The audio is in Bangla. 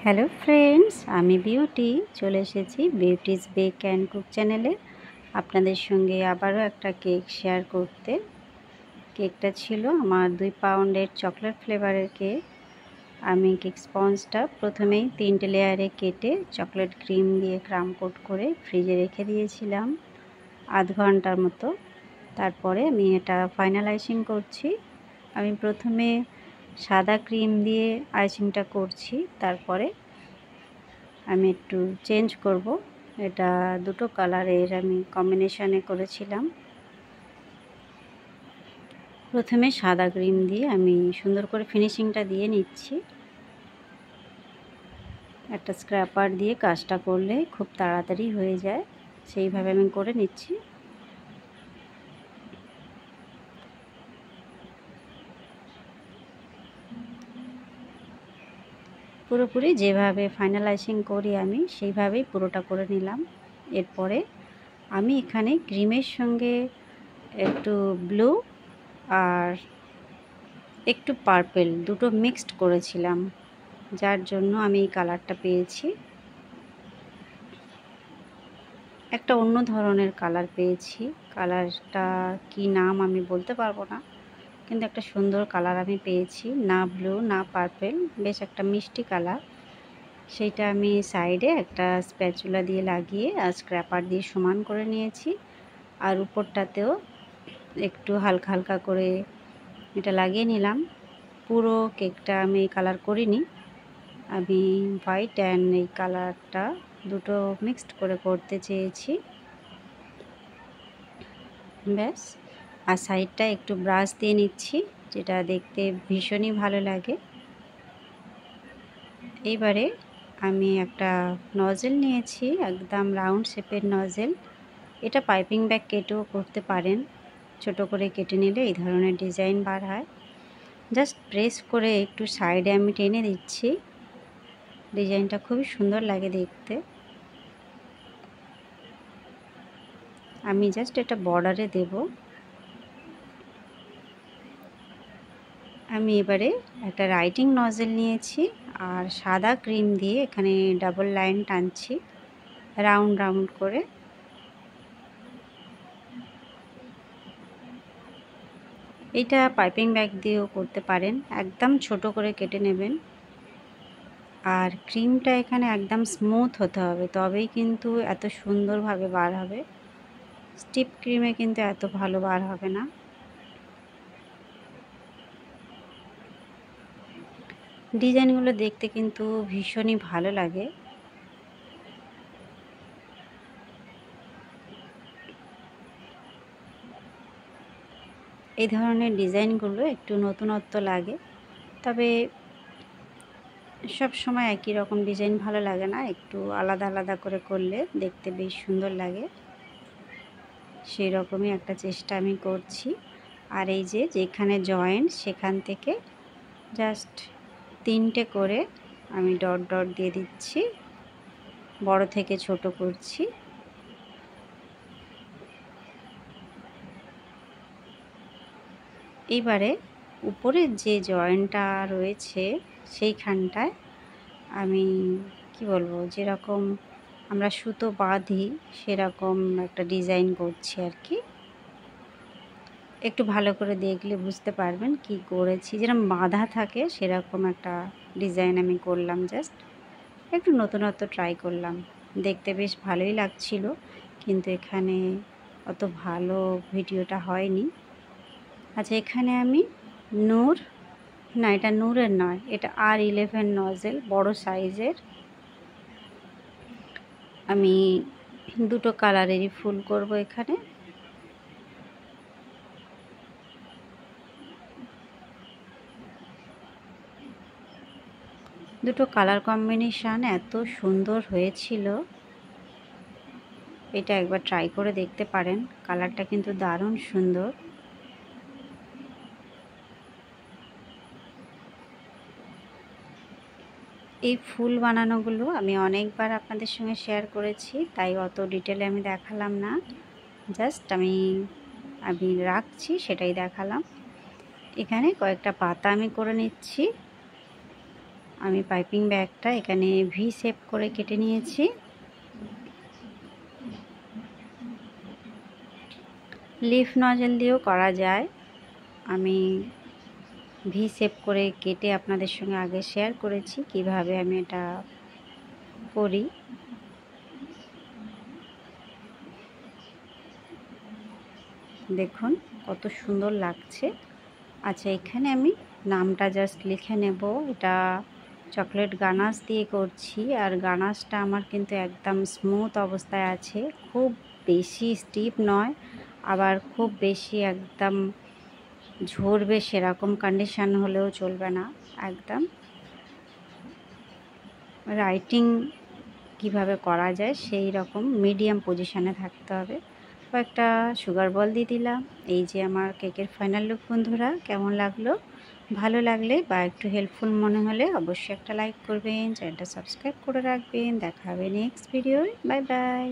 হ্যালো ফ্রেন্ডস, আমি বিউটি চলে এসেছি বিউটিস বেক অ্যান্ড কুক চ্যানেলে আপনাদের সঙ্গে আবারও একটা কেক শেয়ার করতে। কেকটা ছিল আমার 2 পাউন্ডের চকলেট ফ্লেভারের কেক। আমি কেক স্পঞ্জটা প্রথমেই 3টে লেয়ারে কেটে চকলেট ক্রিম দিয়ে ক্রাম কোট করে ফ্রিজে রেখে দিয়েছিলাম আধ ঘন্টার মতো। তারপরে আমি এটা ফাইনাল আইসিং করছি। আমি প্রথমে সাদা ক্রিম দিয়ে আইসিংটা করছি, তারপরে আমি একটু চেঞ্জ করব। এটা দুটো কালারের আমি কম্বিনেশনে করেছিলাম। প্রথমে সাদা ক্রিম দিয়ে আমি সুন্দর করে ফিনিশিংটা দিয়ে নিচ্ছি। একটা স্ক্র্যাপার দিয়ে কাজটা করলে খুব তাড়াতাড়ি হয়ে যায়, সেইভাবে আমি করে নিচ্ছি। পুরোপুরি যেভাবে ফাইনালাইজিং করি আমি সেইভাবেই পুরোটা করে নিলাম। এরপরে আমি এখানে ক্রিমের সঙ্গে একটু ব্লু আর একটু পার্পল দুটো মিক্সড করেছিলাম, যার জন্য আমি এই কালারটা পেয়েছি। একটা অন্য ধরনের কালার পেয়েছি। কালারটা কি নাম আমি বলতে পারবো না, কিন্তু একটা সুন্দর কালার আমি পেয়েছি, না ব্লু না পার্পল, বেশ একটা মিষ্টি কালার। সেইটা আমি সাইডে একটা স্প্যাচুলা দিয়ে লাগিয়ে আর স্ক্র্যাপার দিয়ে সমান করে নিয়েছি। আর উপরটাতেও একটু হালকা হালকা করে এটা লাগিয়ে নিলাম। পুরো কেকটা আমি কালার করিনি, আমি হোয়াইট অ্যান্ড এই কালারটা দুটো মিক্সড করে করতে চেয়েছি, ব্যাস। আর সাইডটা একটু ব্রাশ দিয়ে নিচ্ছি, যেটা দেখতে ভীষণই ভালো লাগে। এইবারে আমি একটা নজেল নিয়েছি, একদম রাউন্ড শেপের নজেল। এটা পাইপিং ব্যাগ কেটেও করতে পারেন, ছোট করে কেটে নিলে এই ধরনের ডিজাইন বার হয়। জাস্ট প্রেস করে একটু সাইডে আমি টেনে দিচ্ছি, ডিজাইনটা খুবই সুন্দর লাগে দেখতে। আমি জাস্ট এটা বর্ডারে দেব। আমি এবারে একটা রাইটিং নজেল নিয়েছি আর সাদা ক্রিম দিয়ে এখানে ডাবল লাইন টানছি রাউন্ড রাউন্ড করে। এটা পাইপিং ব্যাগ দিয়েও করতে পারেন, একদম ছোট করে কেটে নেবেন। আর ক্রিমটা এখানে একদম স্মুথ হতে হবে, তবেই কিন্তু এত সুন্দরভাবে বার হবে। স্টিপ ক্রিমে কিন্তু এত ভালো বার হবে না। ডিজাইনগুলো দেখতে কিন্তু ভীষণই ভালো লাগে। এই ধরনের ডিজাইনগুলো একটু নতুনত্ব লাগে, তবে সব সময় একই রকম ডিজাইন ভালো লাগে না, একটু আলাদা আলাদা করে করলে দেখতে বেশ সুন্দর লাগে। সেই রকমই একটা চেষ্টা আমি করছি। আর এই যে যেখানে জয়েন্ট সেখান থেকে জাস্ট 3টে করে আমি ডট ডট দিয়ে দিচ্ছি, বড় থেকে ছোট করছি। এবারে উপরের যে জয়েন্টটা রয়েছে সেইখানটায় আমি কি বলবো, যেরকম আমরা সুতো বাঁধি সেরকম একটা ডিজাইন করছি আর কি। একটু ভালো করে দেখলে বুঝতে পারবেন কি করেছি, যেরকম বাঁধা থাকে সেরকম একটা ডিজাইন আমি করলাম। জাস্ট একটু নতুনত্ব ট্রাই করলাম, দেখতে বেশ ভালোই লাগছিল, কিন্তু এখানে অত ভালো ভিডিওটা হয়নি। আচ্ছা, এখানে আমি নূর, না এটা নূরের নয়, এটা R11 নজেল বড় সাইজের। আমি দুটো কালারেরই ফুল করব এখানে। দুটো কালার কম্বিনেশান এত সুন্দর হয়েছিল, এটা একবার ট্রাই করে দেখতে পারেন, কালারটা কিন্তু দারুণ সুন্দর। এই ফুল বানানোগুলো আমি অনেকবার আপনাদের সঙ্গে শেয়ার করেছি, তাই অত ডিটেলে আমি দেখালাম না, জাস্ট আমি রাখছি সেটাই দেখালাম। এখানে কয়েকটা পাতা আমি করে নিচ্ছি। আমি পাইপিং ব্যাগটা এখানে ভি শেপ করে কেটে নিয়েছি। লিফ নজল দিয়েও করা যায়। আমি ভি শেপ করে কেটে আপনাদের সঙ্গে আগে শেয়ার করেছি কিভাবে আমি এটা করি। দেখুন কত সুন্দর লাগছে। আচ্ছা, এখানে আমি নামটা জাস্ট লিখে নেব। এটা চকলেট গানাশ দিয়ে করছি, আর গানাশটা আমার কিন্তু একদম স্মুথ অবস্থায় আছে, খুব বেশি স্টিপ নয়, আবার খুব বেশি একদম ঝরবে সেরকম কন্ডিশন হলেও চলবে না। একদম রাইটিং কিভাবে করা যায় সেই রকম মিডিয়াম পজিশানে থাকতে হবে। কয়েকটা সুগার বল দিয়ে দিলাম। এই যে আমার কেকের ফাইনাল লুক বন্ধুরা, কেমন লাগলো? ভালো লাগলে বা একটু হেল্পফুল মনে হলে অবশ্যই একটা লাইক করবেন, চ্যানেলটা সাবস্ক্রাইব করে রাখবেন। দেখা হবে নেক্সট ভিডিওয়। Bye bye.